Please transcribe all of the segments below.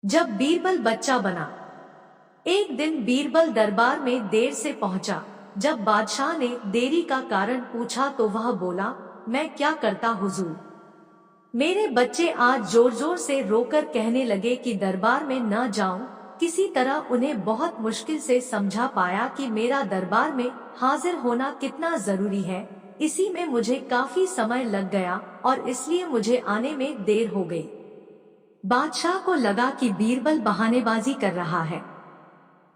जब बीरबल बच्चा बना। एक दिन बीरबल दरबार में देर से पहुंचा। जब बादशाह ने देरी का कारण पूछा तो वह बोला, मैं क्या करता हुजूर। मेरे बच्चे आज जोर जोर से रोकर कहने लगे कि दरबार में न जाऊं। किसी तरह उन्हें बहुत मुश्किल से समझा पाया कि मेरा दरबार में हाजिर होना कितना जरूरी है। इसी में मुझे काफी समय लग गया और इसलिए मुझे आने में देर हो गई। बादशाह को लगा कि बीरबल बहानेबाजी कर रहा है।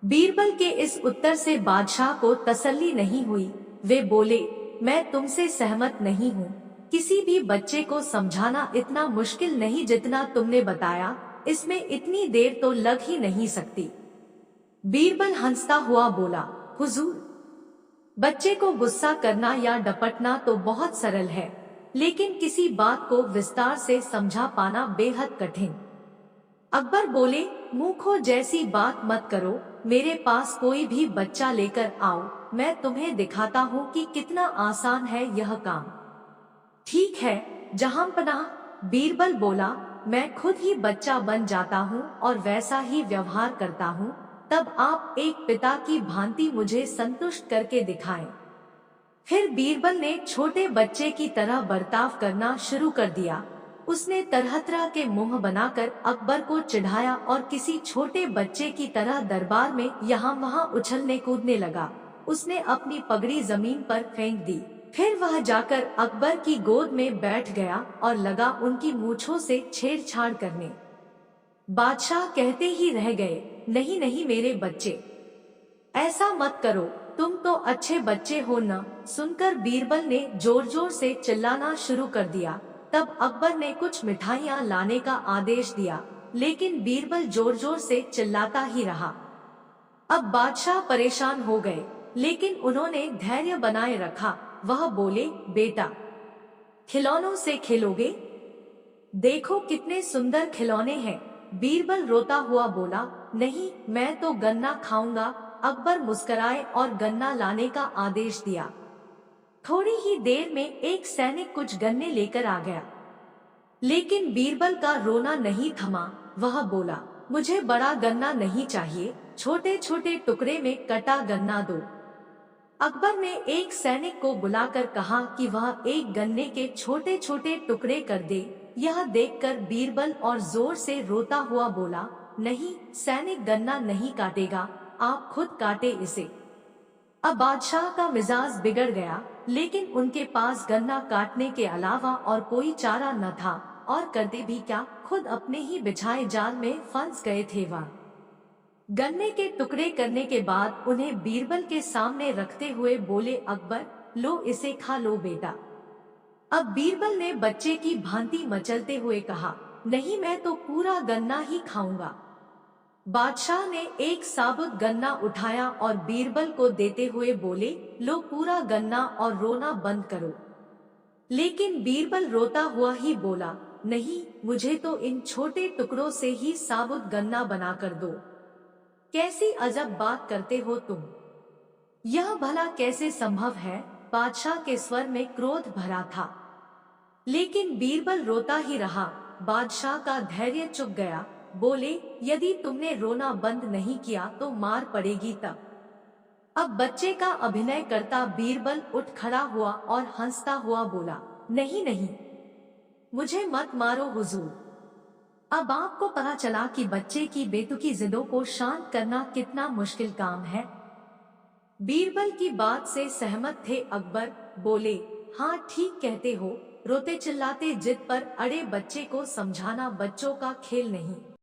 बीरबल के इस उत्तर से बादशाह को तसल्ली नहीं हुई। वे बोले, मैं तुमसे सहमत नहीं हूँ। किसी भी बच्चे को समझाना इतना मुश्किल नहीं जितना तुमने बताया। इसमें इतनी देर तो लग ही नहीं सकती। बीरबल हंसता हुआ बोला, हुजूर, बच्चे को गुस्सा करना या डपटना तो बहुत सरल है, लेकिन किसी बात को विस्तार से समझा पाना बेहद कठिन। अकबर बोले, मूर्खों जैसी बात मत करो। मेरे पास कोई भी बच्चा लेकर आओ, मैं तुम्हें दिखाता हूँ कि कितना आसान है यह काम। ठीक है जहांपनाह, बीरबल बोला, मैं खुद ही बच्चा बन जाता हूँ और वैसा ही व्यवहार करता हूँ। तब आप एक पिता की भांति मुझे संतुष्ट करके दिखाएं। फिर बीरबल ने छोटे बच्चे की तरह बर्ताव करना शुरू कर दिया। उसने तरह तरह के मुंह बनाकर अकबर को चिढ़ाया और किसी छोटे बच्चे की तरह दरबार में यहाँ वहाँ उछलने कूदने लगा। उसने अपनी पगड़ी जमीन पर फेंक दी। फिर वह जाकर अकबर की गोद में बैठ गया और लगा उनकी मूंछों से छेड़छाड़ करने। बादशाह कहते ही रह गए, नहीं नहीं मेरे बच्चे, ऐसा मत करो, तुम तो अच्छे बच्चे हो न। सुनकर बीरबल ने जोर जोर से चिल्लाना शुरू कर दिया। तब अकबर ने कुछ मिठाइयाँ लाने का आदेश दिया, लेकिन बीरबल जोर जोर से चिल्लाता ही रहा। अब बादशाह परेशान हो गए, लेकिन उन्होंने धैर्य बनाए रखा। वह बोले, बेटा, खिलौनों से खेलोगे? देखो कितने सुंदर खिलौने हैं। बीरबल रोता हुआ बोला, नहीं, मैं तो गन्ना खाऊंगा। अकबर मुस्कुराए और गन्ना लाने का आदेश दिया। थोड़ी ही देर में एक सैनिक कुछ गन्ने लेकर आ गया, लेकिन बीरबल का रोना नहीं थमा। वह बोला, मुझे बड़ा गन्ना नहीं चाहिए, छोटे छोटे टुकड़े में कटा गन्ना दो। अकबर ने एक सैनिक को बुलाकर कहा कि वह एक गन्ने के छोटे छोटे टुकड़े कर दे। यह देखकर बीरबल और जोर से रोता हुआ बोला, नहीं, सैनिक गन्ना नहीं काटेगा, आप खुद काटे इसे। अब बादशाह का मिजाज बिगड़ गया, लेकिन उनके पास गन्ना काटने के अलावा और कोई चारा न था, और करते भी क्या, खुद अपने ही बिछाए जाल में फंस गए थे। वह गन्ने के टुकड़े करने के बाद उन्हें बीरबल के सामने रखते हुए बोले, अकबर, लो इसे खा लो बेटा। अब बीरबल ने बच्चे की भांति मचलते हुए कहा, नहीं, मैं तो पूरा गन्ना ही खाऊंगा। बादशाह ने एक साबुत गन्ना उठाया और बीरबल को देते हुए बोले, लो पूरा गन्ना और रोना बंद करो। लेकिन बीरबल रोता हुआ ही बोला, नहीं, मुझे तो इन छोटे टुकड़ों से ही साबुत गन्ना बना कर दो। कैसी अजब बात करते हो तुम, यह भला कैसे संभव है? बादशाह के स्वर में क्रोध भरा था, लेकिन बीरबल रोता ही रहा। बादशाह का धैर्य चुक गया। बोले, यदि तुमने रोना बंद नहीं किया तो मार पड़ेगी तब। अब बच्चे का अभिनय करता बीरबल उठ खड़ा हुआ और हंसता हुआ बोला, नहीं नहीं, मुझे मत मारो हुजूर। अब आपको पता चला कि बच्चे की बेतुकी जिदों को शांत करना कितना मुश्किल काम है। बीरबल की बात से सहमत थे अकबर। बोले, हाँ ठीक कहते हो, रोते चिल्लाते जिद पर अड़े बच्चे को समझाना बच्चों का खेल नहीं।